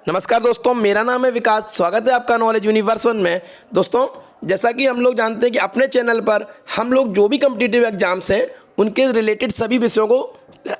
नमस्कार दोस्तों, मेरा नाम है विकास। स्वागत है आपका नॉलेज यूनिवर्स वन में। दोस्तों, जैसा कि हम लोग जानते हैं कि अपने चैनल पर हम लोग जो भी कॉम्पिटिटिव एग्जाम्स हैं उनके रिलेटेड सभी विषयों को,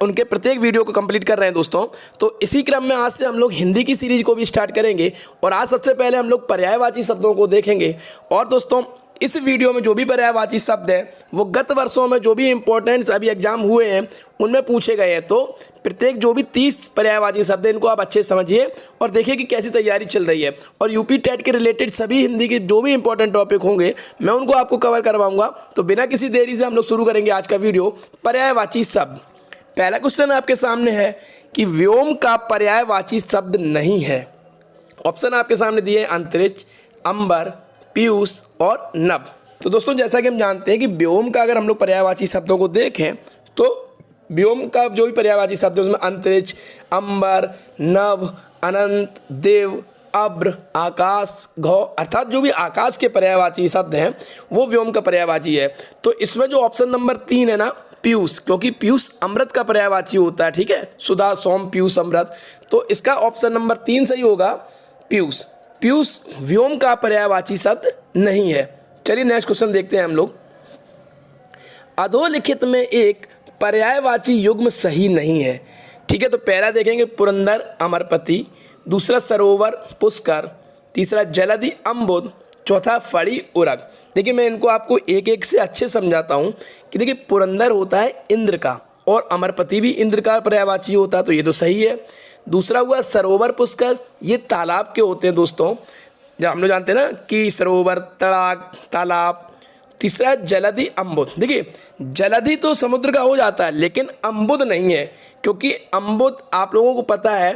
उनके प्रत्येक वीडियो को कंप्लीट कर रहे हैं दोस्तों। तो इसी क्रम में आज से हम लोग हिंदी की सीरीज को भी स्टार्ट करेंगे और आज सबसे पहले हम लोग पर्यायवाची शब्दों को देखेंगे। और दोस्तों, इस वीडियो में जो भी पर्यायवाची शब्द हैं वो गत वर्षों में जो भी इंपॉर्टेंट्स अभी एग्जाम हुए हैं उनमें पूछे गए हैं। तो प्रत्येक जो भी 30 पर्यायवाची शब्द हैं इनको आप अच्छे से समझिए और देखिए कि कैसी तैयारी चल रही है। और यूपी टेट के रिलेटेड सभी हिंदी के जो भी इंपॉर्टेंट टॉपिक होंगे मैं उनको आपको कवर करवाऊंगा। तो बिना किसी देरी से हम लोग शुरू करेंगे आज का वीडियो। पर्यायवाची शब्द, पहला क्वेश्चन आपके सामने है कि व्योम का पर्यायवाची शब्द नहीं है। ऑप्शन आपके सामने दिए अंतरिक्ष, अंबर, पीयूष और नभ। तो दोस्तों, जैसा कि हम जानते हैं कि व्योम का अगर हम लोग पर्यायवाची शब्दों को देखें तो व्योम का जो भी पर्यायवाची शब्द है उसमें अंतरिक्ष, अंबर, नभ, अनंत, देव, अब्र, आकाश, घौ, अर्थात जो भी आकाश के पर्यायवाची शब्द हैं वो व्योम का पर्यायवाची है। तो इसमें जो ऑप्शन नंबर 3 है ना, पीयूष, क्योंकि पीयूष अमृत का पर्यायवाची होता है। ठीक है, सुधा, सोम, पीयूष, अमृत। तो इसका ऑप्शन नंबर 3 सही होगा, पीयूष। पीयूष व्योम का पर्यायवाची शब्द नहीं है। चलिए नेक्स्ट क्वेश्चन देखते हैं हम लोग। अधोलिखित में एक पर्यायवाची युग्म सही नहीं है। ठीक है, तो पहला देखेंगे पुरंदर, अमरपति, दूसरा सरोवर, पुष्कर, तीसरा जलधि, अम्बुद, चौथा फड़ी, उरग। देखिए, मैं इनको आपको एक एक से अच्छे समझाता हूँ कि देखिए, पुरंदर होता है इंद्र का और अमरपति भी इंद्र का पर्यायवाची होता है, तो ये तो सही है। दूसरा हुआ सरोवर, पुष्कर, ये तालाब के होते हैं दोस्तों, जब हम लोग जानते हैं ना कि सरोवर, तड़ाक, तालाब। तीसरा जलधि, अम्बुद। देखिए, जलधि तो समुद्र का हो जाता है लेकिन अम्बुद नहीं है, क्योंकि अम्बुद आप लोगों को पता है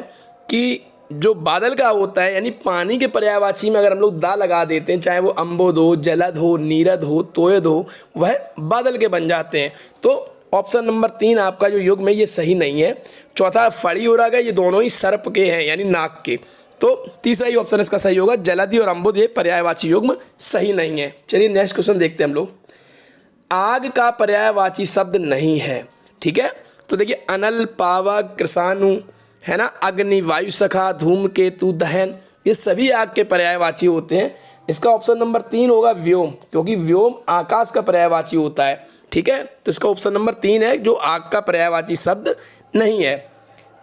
कि जो बादल का होता है, यानी पानी के पर्यायवाची में अगर हम लोग दा लगा देते हैं, चाहे वो अम्बुद हो, जलद हो, नीरद हो, तोयद हो, वह बादल के बन जाते हैं। तो ऑप्शन नंबर 3 आपका जो युग्म है ये सही नहीं है। चौथा फड़ी, उरग है, ये दोनों ही सर्प के हैं यानी नाग के। तो तीसरा ही ऑप्शन इसका सही होगा, जलधि और अम्बुद ये पर्यायवाची युग्म सही नहीं है। चलिए नेक्स्ट क्वेश्चन देखते हैं हम लोग। आग का पर्यायवाची शब्द नहीं है। ठीक है, तो देखिए, अनल, पावक, कृषाणु, है ना, अग्नि, वायु सखा, धूमकेतु, दहन, ये सभी आग के पर्यायवाची होते हैं। इसका ऑप्शन नंबर 3 होगा व्योम, क्योंकि व्योम आकाश का पर्यायवाची होता है। ठीक है, तो इसका ऑप्शन नंबर 3 है जो आग का पर्यायवाची शब्द नहीं है।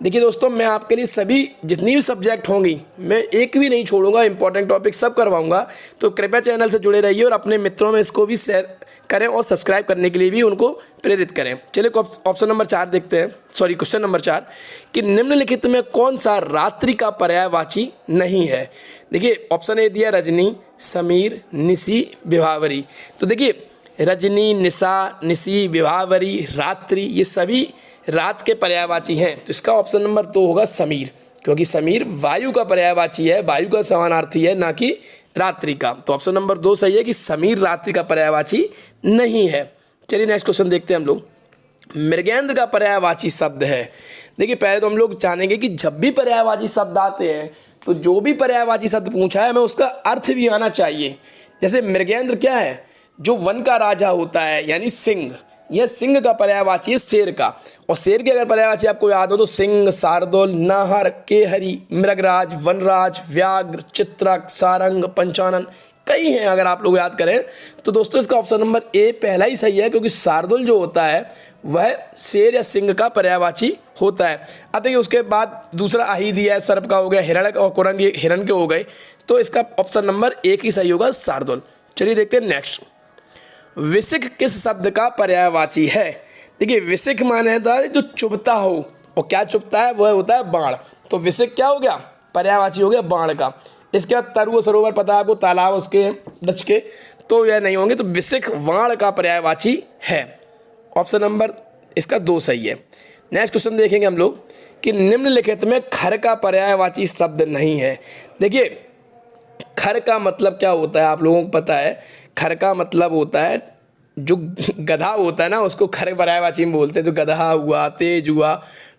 देखिए दोस्तों, मैं आपके लिए सभी जितनी भी सब्जेक्ट होंगी मैं एक भी नहीं छोड़ूंगा, इंपॉर्टेंट टॉपिक सब करवाऊंगा। तो कृपया चैनल से जुड़े रहिए और अपने मित्रों में इसको भी शेयर करें और सब्सक्राइब करने के लिए भी उनको प्रेरित करें। चलिए ऑप्शन नंबर 4 देखते हैं, सॉरी क्वेश्चन नंबर 4 कि निम्नलिखित में कौन सा रात्रि का पर्यायवाची नहीं है। देखिए, ऑप्शन ए दिया रजनी, समीर, निशी, विभावरी। तो देखिए, रजनी, निशा, निशी, विभावरी, रात्रि, ये सभी रात के पर्यायवाची हैं। तो इसका ऑप्शन नंबर 2 होगा समीर, क्योंकि समीर वायु का पर्यायवाची है, वायु का समानार्थी है, ना कि रात्रि का। तो ऑप्शन नंबर 2 सही है कि समीर रात्रि का पर्यायवाची नहीं है। चलिए नेक्स्ट क्वेश्चन देखते हैं हम लोग। मृगेंद्र का पर्यायवाची शब्द है। देखिए, पहले तो हम लोग जानेंगे कि जब भी पर्यायवाची शब्द आते हैं तो जो भी पर्यायवाची शब्द पूछा है हमें उसका अर्थ भी आना चाहिए। जैसे मृगेंद्र क्या है, जो वन का राजा होता है यानी सिंह, यह सिंह का पर्यायवाची है शेर का। और शेर के अगर पर्यायवाची आपको याद हो तो सिंह, शार्दुल, नाहर, केहरी, मृगराज, वनराज, व्याघ्र, चित्रक, सारंग, पंचानन, कई हैं अगर आप लोग याद करें। तो दोस्तों, इसका ऑप्शन नंबर ए पहला ही सही है, क्योंकि शार्दुल जो होता है वह शेर या सिंह का पर्यायवाची होता है। अब देखिए, उसके बाद दूसरा आही दिया है, सर्प का हो गया, हिरण और कुरंग ये हिरण के हो गए। तो इसका ऑप्शन नंबर 1 ही सही होगा, शार्दुल। चलिए देखते हैं नेक्स्ट। विसिक किस शब्द का पर्यायवाची है। देखिए, विसिक माने था जो चुभता हो, और क्या चुभता है वह होता है बाण। तो विसिक क्या हो गया, पर्यायवाची हो गया बाण का। इसके बाद तरु, सरोवर पता है आपको, तालाब उसके डच के, तो यह नहीं होंगे। तो विसिक बाण का पर्यायवाची है। ऑप्शन नंबर इसका 2 सही है। नेक्स्ट क्वेश्चन देखेंगे हम लोग कि निम्नलिखित में खर का पर्यायवाची शब्द नहीं है। देखिए, खर का मतलब क्या होता है आप लोगों को पता है। खर का मतलब होता है जो गधा होता है ना, उसको खर पर्यायवाची में बोलते हैं। जो गधा हुआ, तेज हुआ,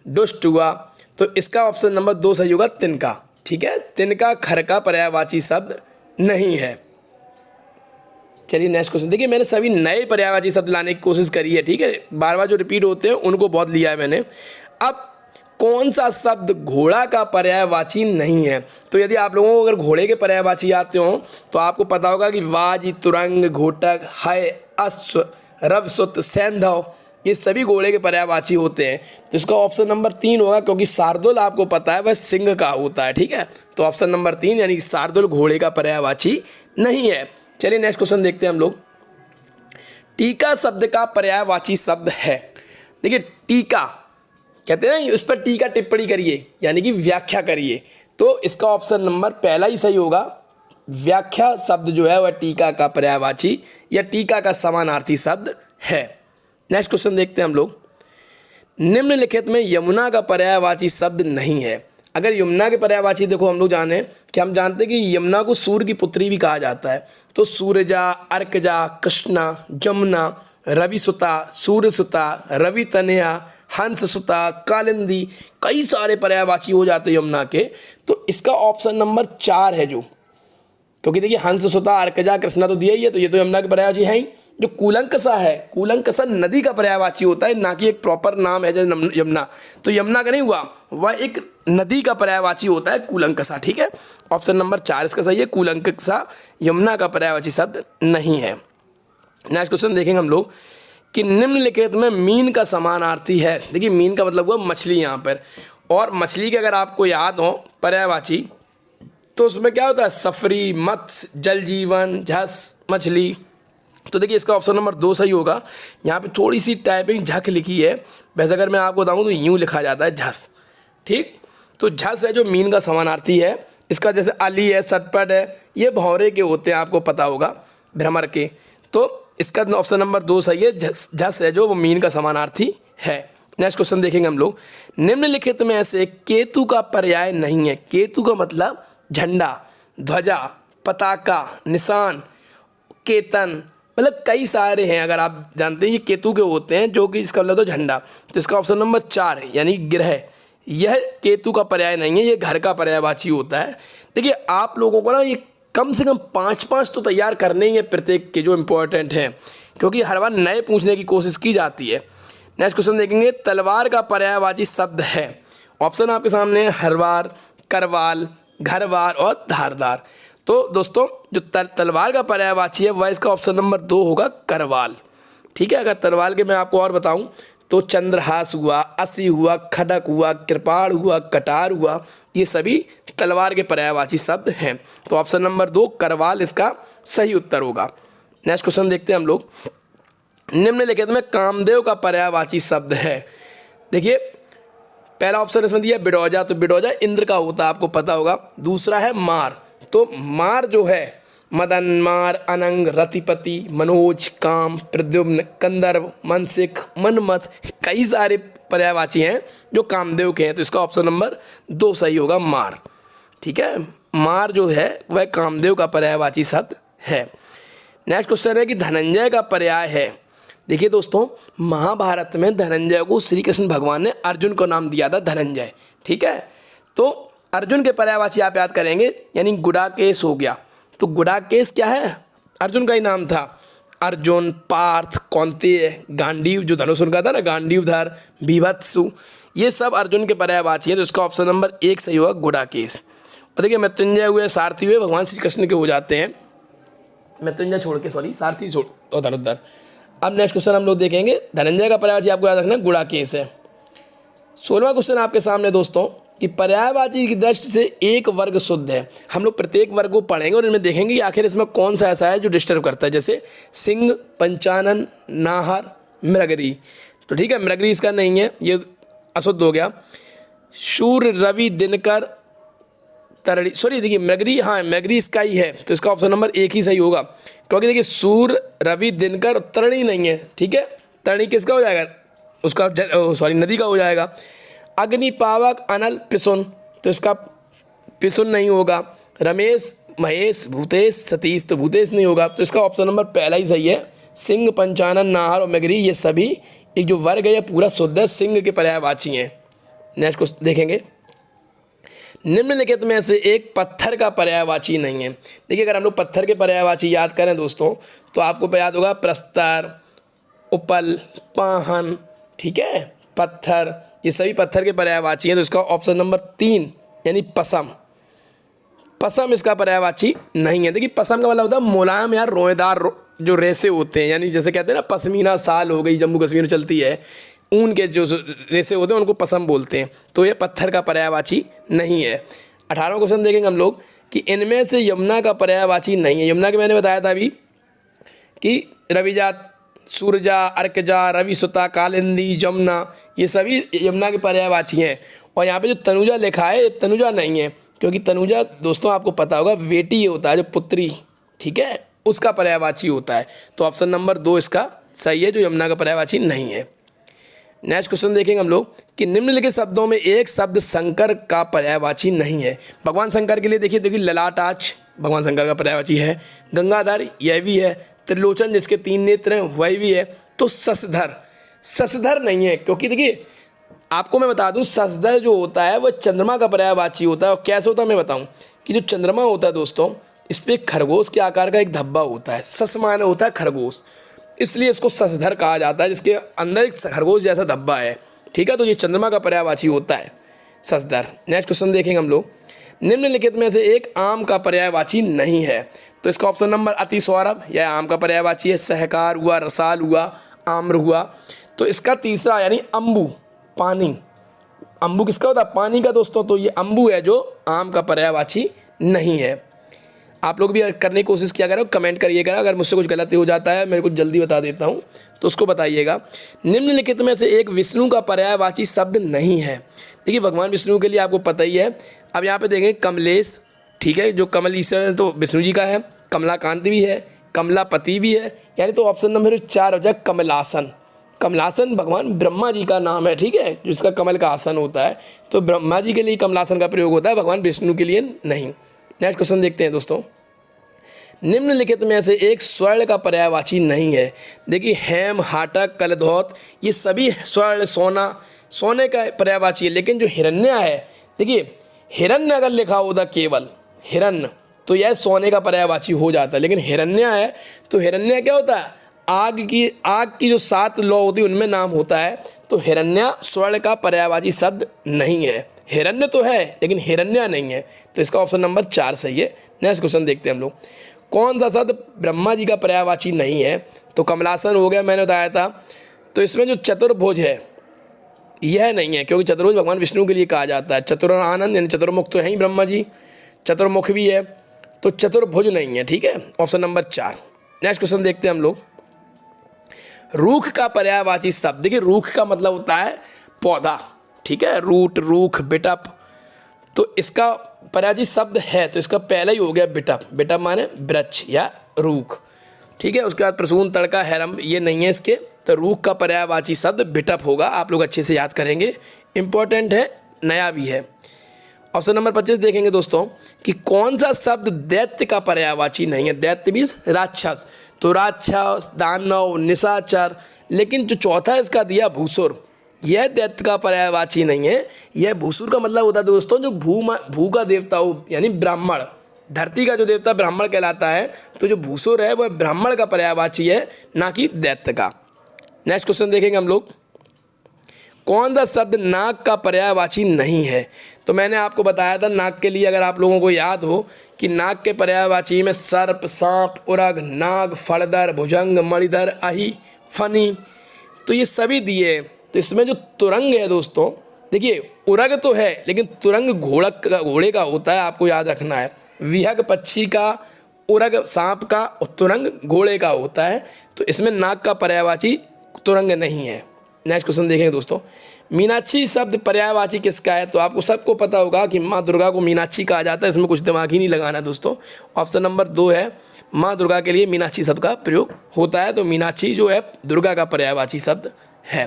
दुष्ट हुआ। तो इसका ऑप्शन नंबर 2 सही होगा, तिनका। ठीक है, तिनका खर का पर्यायवाची शब्द नहीं है। चलिए नेक्स्ट क्वेश्चन देखिए, मैंने सभी नए पर्यायवाची शब्द लाने की कोशिश करी है। ठीक है, बार बार जो रिपीट होते हैं उनको बहुत लिया है मैंने। अब कौन सा शब्द घोड़ा का पर्यायवाची नहीं है? तो यदि आप लोगों को अगर घोड़े के पर्यायवाची आते हो तो आपको पता होगा कि वाज, तुरंग, घोटक, है, अश्व, रवसुत, सैंधव, ये सभी घोड़े के पर्यायवाची होते हैं। तो इसका ऑप्शन नंबर 3 होगा, क्योंकि शार्दुल आपको पता है वह सिंह का होता है। ठीक है, तो ऑप्शन नंबर 3 यानी शार्दुल घोड़े का पर्यायवाची नहीं है। चलिए नेक्स्ट क्वेश्चन देखते हैं हम लोग। टीका शब्द का पर्यायवाची शब्द है। देखिए टीका कहते हैं ना, उस पर टीका टिप्पणी करिए यानी कि व्याख्या करिए। तो इसका ऑप्शन नंबर पहला ही सही होगा। व्याख्या शब्द जो है वह टीका का पर्यायवाची या टीका का समानार्थी शब्द है। नेक्स्ट क्वेश्चन देखते हैं हम लोग। निम्नलिखित में यमुना का पर्यायवाची शब्द नहीं है। अगर यमुना के पर्यायवाची देखो, हम लोग जाने कि हम जानते हैं कि यमुना को सूर्य की पुत्री भी कहा जाता है। तो सूरजा, अर्कजा, कृष्णा, जमुना, रविसुता, सूर्यसुता, रवि तनया, हंससुता, कालिंदी, कई सारे पर्यायवाची हो जाते हैं यमुना के। तो इसका ऑप्शन नंबर 4 है जो, क्योंकि देखिए हंससुता, अर्कजा, कृष्णा तो दिया ही है, तो ये तो यमुना के पर्यायवाची है ही। जो कूलंकसा है, कूलंकसा नदी का पर्यायवाची होता है, ना कि एक प्रॉपर नाम है जैसे यमुना। तो यमुना का नहीं हुआ, वह एक नदी का पर्यायवाची होता है कूलंकसा। ठीक है, ऑप्शन नंबर 4 इसका सही है। कूलंकसा यमुना का पर्यायवाची शब्द नहीं है। नेक्स्ट क्वेश्चन देखेंगे हम लोग कि निम्नलिखित में मीन का समानार्थी है। देखिए मीन का मतलब हुआ मछली यहाँ पर, और मछली के अगर आपको याद हो पर्यायवाची तो उसमें क्या होता है? सफरी, मत्स्य, जल जीवन, झस, मछली। तो देखिए इसका ऑप्शन नंबर 2 सही होगा। यहाँ पे थोड़ी सी टाइपिंग झक लिखी है, वैसे अगर मैं आपको बताऊँ तो यूँ लिखा जाता है झस। ठीक, तो झस है जो मीन का समानार्थी है। इसका जैसे अली है, सटपट है, ये भौरे के होते हैं, आपको पता होगा, भ्रमर के। तो इसका ऑप्शन नंबर 2 सही है। झस है जो वो मीन का समानार्थी है। नेक्स्ट क्वेश्चन देखेंगे हम लोग। निम्नलिखित में से केतु का पर्याय नहीं है। केतु का मतलब झंडा, ध्वजा, पताका, निशान, केतन, मतलब कई सारे हैं। अगर आप जानते हैं ये केतु के होते हैं, जो कि इसका मतलब तो झंडा। तो इसका ऑप्शन नंबर 4 है यानी ग्रह, यह केतु का पर्याय नहीं है, ये घर का पर्यायवाची होता है। देखिए आप लोगों को ना ये कम से कम 5-5 तो तैयार करने ही है प्रत्येक के, जो इम्पोर्टेंट हैं, क्योंकि हर बार नए पूछने की कोशिश की जाती है। नेक्स्ट क्वेश्चन देखेंगे। तलवार का पर्यायवाची शब्द है। ऑप्शन आपके सामने है हरवार, करवाल, घरवार और धारदार। तो दोस्तों जो तलवार का पर्यायवाची है वह इसका ऑप्शन नंबर 2 होगा, करवाल। ठीक है, अगर तलवार के मैं आपको और बताऊं तो चंद्रहास हुआ, असी हुआ, खडक हुआ, कृपाण हुआ, कटार हुआ, ये सभी तलवार के पर्यायवाची शब्द हैं। तो ऑप्शन नंबर 2 करवाल इसका सही उत्तर होगा। नेक्स्ट क्वेश्चन देखते हैं हम लोग। निम्नलिखित में कामदेव का पर्यायवाची शब्द है। देखिए पहला ऑप्शन इसमें दिया बिडौजा, तो बिडौजा इंद्र का होता है, आपको पता होगा। दूसरा है मार, तो मार जो है मदन, मार, अनंग, रतिपति, मनोज, काम, प्रद्युम्न, कंदर्व, मनसिक, मनमथ, कई सारे पर्यायवाची हैं जो कामदेव के हैं। तो इसका ऑप्शन नंबर 2 सही होगा, मार। ठीक है, मार जो है वह कामदेव का पर्यायवाची शब्द है। नेक्स्ट क्वेश्चन है कि धनंजय का पर्याय है। देखिए दोस्तों महाभारत में धनंजय को श्री कृष्ण भगवान ने अर्जुन को नाम दिया था धनंजय। ठीक है, तो अर्जुन के पर्यायवाची आप याद करेंगे यानी गुडाकेश हो गया। तो गुडाकेश क्या है? अर्जुन का ही नाम था। अर्जुन, पार्थ, कौंतेय, गांडीव जो धनुष उनका था ना, गांडीवधर, बीभत्सु, ये सब अर्जुन के पर्यायवाची है। तो इसका ऑप्शन नंबर 1 सही होगा, गुडाकेश। और देखिए मृत्युंजय हुए, सारथी हुए, भगवान श्री कृष्ण के हो जाते हैं। मृत्युंजय छोड़ के, सॉरी सारथी छोड़ और धनुर्धर। अब नेक्स्ट क्वेश्चन हम लोग देखेंगे। धनंजय का पर्यायवाची आपको याद रखना गुडाकेश है। 16वां क्वेश्चन आपके सामने दोस्तों कि पर्यायवाची की दृष्टि से एक वर्ग शुद्ध है। हम लोग प्रत्येक वर्ग को पढ़ेंगे और इनमें देखेंगे कि आखिर इसमें कौन सा ऐसा है जो डिस्टर्ब करता है। जैसे सिंह, पंचानन, नाहर, मृगरी। तो ठीक है, मृगरी इसका नहीं है, ये अशुद्ध हो गया। शूर, रवि, दिनकर, तरणी, सॉरी देखिए मृगरी, हाँ मृगरी इसका ही है। तो इसका ऑप्शन नंबर 1 ही सही होगा, क्योंकि देखिए सूर, रवि, दिनकर, तरणी नहीं है। ठीक है, तरणी किसका हो जाएगा? उसका सॉरी नदी का हो जाएगा। अग्नि, पावक, अनल, पिसुन, तो इसका पिसुन नहीं होगा। रमेश, महेश, भूतेश, सतीश, तो भूतेश नहीं होगा। तो इसका ऑप्शन नंबर पहला ही सही है। सिंह, पंचानन, नाहर और मृगरी ये सभी एक जो वर्ग है ये पूरा शुद्ध है, सिंह के पर्यायवाची हैं। नेक्स्ट क्वेश्चन देखेंगे। निम्नलिखित में से एक पत्थर का पर्यायवाची नहीं है। देखिए अगर हम लोग पत्थर के पर्यायवाची याद करें दोस्तों तो आपको याद होगा प्रस्तर, उपल, पाहन, ठीक है, पत्थर, ये सभी पत्थर के पर्यायवाची हैं। तो इसका ऑप्शन नंबर 3 यानी पसम, पसम इसका पर्यायवाची नहीं है। देखिए पसम का मतलब होता है मुलायम या रोएदार जो रेसे होते हैं, यानी जैसे कहते हैं ना पश्मीना शाल हो गई, जम्मू कश्मीर में चलती है, ऊन के जो रेसे होते हैं उनको पसम बोलते हैं। तो ये पत्थर का पर्यायवाची नहीं है। 18वां क्वेश्चन देखेंगे हम लोग कि इनमें से यमुना का पर्यायवाची नहीं है। यमुना के मैंने बताया था अभी कि रविजा, सूरजा, अर्कजा, रविसुता, कालिंदी, जमुना, ये सभी यमुना के पर्यायवाची हैं। और यहाँ पे जो तनुजा लिखा है ये तनुजा नहीं है, क्योंकि तनुजा दोस्तों आपको पता होगा बेटी होता है, जो पुत्री, ठीक है, उसका पर्यायवाची होता है। तो ऑप्शन नंबर 2 इसका सही है, जो यमुना का पर्यायवाची नहीं है। नेक्स्ट क्वेश्चन देखेंगे हम लोग कि निम्नलिखित शब्दों में एक शब्द शंकर का पर्यायवाची नहीं है। भगवान शंकर के लिए देखिए ललाटाक्ष भगवान शंकर का पर्यायवाची है, गंगाधर यह भी है, त्रिलोचन जिसके 3 नेत्र हैं वह भी है। तो शशधर, शशधर नहीं है, क्योंकि देखिए आपको मैं बता दूं शशधर जो होता है वह चंद्रमा का पर्यायवाची होता है। और कैसे होता है मैं बताऊं कि जो चंद्रमा होता है दोस्तों, इस पर खरगोश के आकार का एक धब्बा होता है, शश माने होता है खरगोश, इसलिए इसको शशधर कहा जाता है, जिसके अंदर एक खरगोश जैसा धब्बा है, ठीक है। तो ये चंद्रमा का पर्यायवाची होता है शशधर। नेक्स्ट क्वेश्चन देखेंगे हम लोग, निम्नलिखित में से एक आम का पर्यायवाची नहीं है। तो इसका ऑप्शन नंबर अति सौरभ, यह आम का पर्यायवाची है। सहकार हुआ, रसाल हुआ, आम्र हुआ। तो इसका तीसरा यानी अम्बू, पानी, अम्बू किसका होता है, पानी का दोस्तों। तो ये अम्बू है जो आम का पर्यायवाची नहीं है। आप लोग भी करने की कोशिश किया करो, कमेंट करिएगा, अगर मुझसे कुछ गलती हो जाता है मैं कुछ जल्दी बता देता हूँ तो उसको बताइएगा। निम्नलिखित में से एक विष्णु का पर्यायवाची शब्द नहीं है। देखिए भगवान विष्णु के लिए आपको पता ही है। अब यहाँ पे देखें कमलेश, ठीक है, जो कमल ईश्वर तो विष्णु जी का है, कमलाकांत भी है, कमलापति भी है, यानी तो ऑप्शन नंबर 4 हो जाए कमलासन। कमलासन भगवान ब्रह्मा जी का नाम है, ठीक है, जिसका कमल का आसन होता है। तो ब्रह्मा जी के लिए कमलासन का प्रयोग होता है, भगवान विष्णु के लिए नहीं। नेक्स्ट क्वेश्चन देखते हैं दोस्तों, निम्नलिखित में से एक स्वर्ण का पर्यायवाची नहीं है। देखिए हेम, हाटक, कलधौत, ये सभी स्वर्ण, सोना, सोने का पर्यायवाची है। लेकिन जो हिरण्य है, देखिए हिरण्य अगर लिखा होता केवल हिरण्य तो यह सोने का पर्यायवाची हो जाता है। लेकिन हिरण्य है तो हिरण्य क्या होता है, आग की जो 7 लौ होती है उनमें नाम होता है। तो हिरण्य स्वर्ण का पर्यायवाची शब्द नहीं है। हिरण्य तो है लेकिन हिरण्य नहीं है। तो इसका ऑप्शन नंबर 4 सही है। नेक्स्ट क्वेश्चन देखते हैं हम लोग, कौन सा शब्द ब्रह्मा जी का पर्यायवाची नहीं है। तो कमलासन हो गया, मैंने बताया था। तो इसमें जो चतुर्भुज है यह नहीं है, क्योंकि चतुर्भुज भगवान विष्णु के लिए कहा जाता है। चतुरानंद यानी चतुर्मुख तो है ही ब्रह्मा जी, चतुर्मुख भी है, तो चतुर्भुज नहीं है, ठीक है, ऑप्शन नंबर 4। नेक्स्ट क्वेश्चन देखते हैं हम लोग, रूख का पर्यायवाची शब्द। देखिए रूख का मतलब होता है पौधा, ठीक है, रूट, रूख, बिटप। तो इसका पर्यायवाची शब्द है, तो इसका पहला ही हो गया बिटप। बिटप माने वृक्ष या रूख, ठीक है। उसके बाद प्रसून, तड़का, हैरम, ये नहीं है इसके। तो रूख का पर्यायवाची शब्द बिटप होगा। आप लोग अच्छे से याद करेंगे, इंपॉर्टेंट है, नया भी है। ऑप्शन नंबर 25 देखेंगे दोस्तों कि कौन सा शब्द दैत्य का पर्यायवाची नहीं है। दैत्य भी राक्षस, तो राक्षस, दानव, निशाचर। लेकिन जो चौथा इसका दिया भूसुर, यह दैत्य का पर्यायवाची नहीं है। यह भूसुर का मतलब होता है दोस्तों जो भू का देवता हो, यानी ब्राह्मण, धरती का जो देवता ब्राह्मण कहलाता है। तो जो भूसुर है वह ब्राह्मण का पर्यायवाची है, ना कि दैत्य का। नेक्स्ट क्वेश्चन देखेंगे हम लोग, कौन सा शब्द नाग का पर्यायवाची नहीं है। तो मैंने आपको बताया था नाग के लिए, अगर आप लोगों को याद हो कि नाग के पर्यायवाची में सर्प, सांप, उरग, नाग, फड़दर, भुजंग, मणिधर, अहि, फनी, तो ये सभी दिए। तो इसमें जो तुरंग है दोस्तों, देखिए उरग तो है लेकिन तुरंग घोड़े का होता है, आपको याद रखना है। विहग पक्षी का, उरग सांप का, और तुरंग घोड़े का होता है। तो इसमें नाग का पर्यायवाची तुरंग नहीं है। नेक्स्ट क्वेश्चन देखेंगे दोस्तों, मीनाक्षी शब्द पर्यायवाची किसका है। तो आपको सबको पता होगा कि माँ दुर्गा को मीनाक्षी कहा जाता है, इसमें कुछ दिमाग ही नहीं लगाना दोस्तों। ऑप्शन नंबर 2 है, माँ दुर्गा के लिए मीनाक्षी शब्द का प्रयोग होता है। तो मीनाक्षी जो है दुर्गा का पर्यायवाची शब्द है।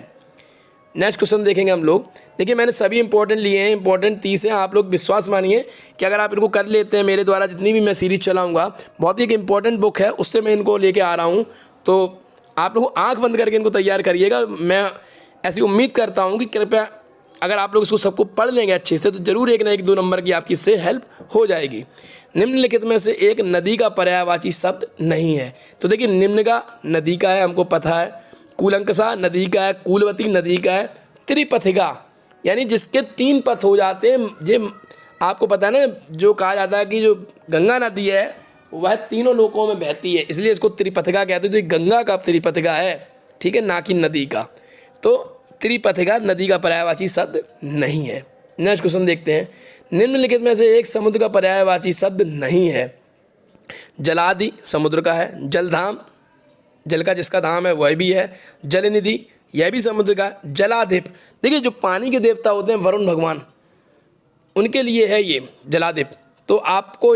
नेक्स्ट क्वेश्चन देखेंगे हम लोग। देखिए मैंने सभी इंपॉर्टेंट लिए हैं, इंपॉर्टेंट 30 हैं। आप लोग विश्वास मानिए कि अगर आप इनको कर लेते हैं, मेरे द्वारा जितनी भी मैं सीरीज चलाऊँगा, बहुत ही एक इंपॉर्टेंट बुक है, उससे मैं इनको लेके आ रहा हूँ। तो आप लोग आंख बंद करके इनको तैयार करिएगा। मैं ऐसी उम्मीद करता हूं कि कृपया अगर आप लोग इसको सबको पढ़ लेंगे अच्छे से, तो जरूर 1 ना 1 2 नंबर की आपकी इससे हेल्प हो जाएगी। निम्नलिखित में से एक नदी का पर्यायवाची शब्द नहीं है। तो देखिए निम्न का नदी का है, हमको पता है। कूलंकसा नदी का है, कूलवती नदी का है, त्रिपथिका यानी जिसके 3 पथ हो जाते हैं। ये आपको पता है ना, जो कहा जाता है कि जो गंगा नदी है वह तीनों लोकों में बहती है, इसलिए इसको त्रिपथिका कहते हैं। तो ये गंगा का त्रिपथिका है, ठीक है, ना कि नदी का। तो त्रिपथिका नदी का पर्यायवाची शब्द नहीं है। नेक्स्ट क्वेश्चन देखते हैं, निम्नलिखित में से एक समुद्र का पर्यायवाची शब्द नहीं है। जलादि समुद्र का है, जलधाम जल का जिसका धाम है वह भी है, जलनिधि यह भी समुद्र का, जलाधिप देखिए जो पानी के देवता होते हैं वरुण भगवान, उनके लिए है ये जलाधिप। तो आपको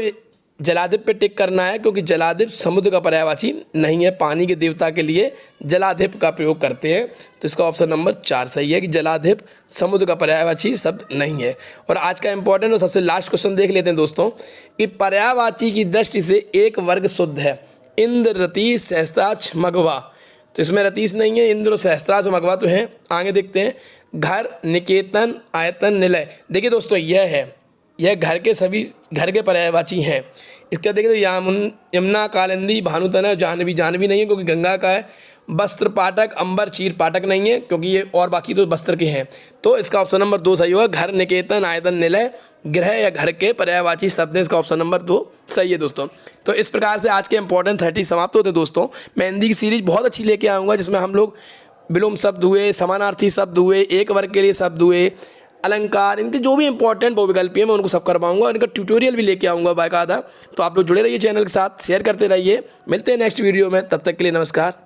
जलाधिप पे टिक करना है, क्योंकि जलाधिप समुद्र का पर्यायवाची नहीं है, पानी के देवता के लिए जलाधिप का प्रयोग करते हैं। तो इसका ऑप्शन नंबर 4 सही है कि जलाधिप समुद्र का पर्यायवाची शब्द नहीं है। और आज का इंपॉर्टेंट और सबसे लास्ट क्वेश्चन देख लेते हैं दोस्तों, कि पर्यायवाची की दृष्टि से एक वर्ग शुद्ध है। इंद्र, रतीश, सहस्त्राक्ष, मघवा। तो इसमें रतीश नहीं है, इंद्र, सहस्त्राक्ष, मघवा तो हैं। आगे देखते हैं, घर, निकेतन, आयतन, निलय। देखिए दोस्तों यह घर के सभी घर के पर्यायवाची हैं। इसका देखिए तो यमुना, कालिंदी, भानुतना, जाह्नवी नहीं है क्योंकि गंगा का है। वस्त्र पाटक, अंबर, चीर पाटक नहीं है क्योंकि ये और बाकी तो वस्त्र के हैं। तो इसका ऑप्शन नंबर 2 सही होगा। घर, निकेतन, आयतन, निलय गृह या घर के पर्यायवाची शब्द है, इसका ऑप्शन नंबर 2 सही है दोस्तों। तो इस प्रकार से आज के इंपॉर्टेंट 30 समाप्त होते हैं दोस्तों। मैं हिंदी की सीरीज बहुत अच्छी लेके आऊँगा, जिसमें हम लोग विलोम शब्द हुए, समानार्थी शब्द हुए, एक वर्ग के लिए शब्द हुए, अलंकार, इनके जो भी इंपॉर्टेंट बहुविकल्पी है मैं उनको सब करवाऊंगा और इनका ट्यूटोरियल भी लेके आऊँगा बाकायदा। तो आप लोग जुड़े रहिए चैनल के साथ, शेयर करते रहिए। मिलते हैं नेक्स्ट वीडियो में, तब तक के लिए नमस्कार।